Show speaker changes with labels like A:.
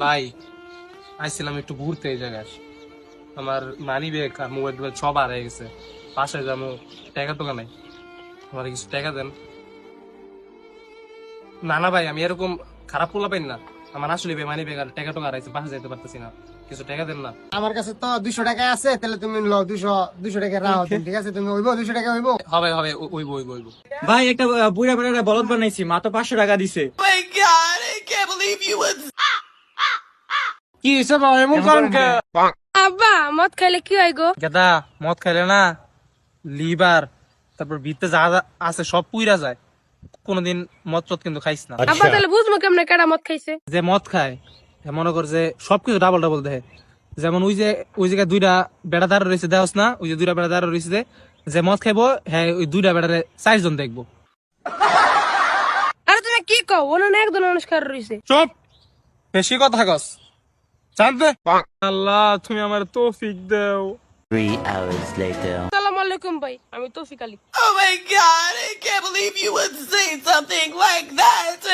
A: ভাই আইছিলাম একটু ঘুরতে এই জায়গায়, আমার মানি ব্যাগ আর মোবাইল টোবাইল সব হারিয়ে গেছে। বাসায় যাবো, টাকা টোকা নাই, আমার কিছু টাকা দেন। না না ভাই, আমি এরকম খারাপ পোলা পাই না। আমার আসলে মানি ব্যাগ আর টাকা টোকা হারাইছে, বাসা যাইতে পারতেছি না, কিছু টাকা দেন না।
B: আমার কাছে তো 200 টাকা আছে, তাহলে তুমি লো 200 টাকা রাখো তুমি, ঠিক আছে? তুমি হইবো 200 টাকা হইবো?
A: হবে হবে, ওইব ওইব ওইব।
C: ভাই একটা বুড়া বুড়া বলদ বানাইছি, মাত্র 500 টাকা দিছে।
A: কি হিসাব এমন করেন কে?
D: আব্বা মদ খাইলে কি হয় গো?
A: গেদা মদ খাইলে না লিভার, তারপর ভিতরে যা যা আছে সব পুইরা যায়। কোনোদিন মদ টদ কিন্তু খাইস না।
D: আব্বা তাহলে বুঝবো কেমনে কেডা মদ খাইছে?
A: যে মদ খায় মনে কর যে সবকিছু ডাবল ডাবল দেখে। যেমন ওই জায়গায় দুইটা বেড়া দাঁড় রয়েছে, দেখস না? ওই যে দুইটা বেড়া দাঁড় রয়েছে, যে মদ খাইবো হ্যাঁ ওই দুইটা বেড়ারে 4 জন দেখবো।
D: আরে তুমি কি কও? ওনা না একজন মানুষ খার রইছে।
A: চুপ, বেশি কথা কস। জানতে আল্লাহ তুমি আমার তৌফিক দাও।
E: 3 hours later.
D: আসসালামু আলাইকুম ভাই, আমি তৌফিক Ali.
F: Oh my god, I can't believe you would say something like that to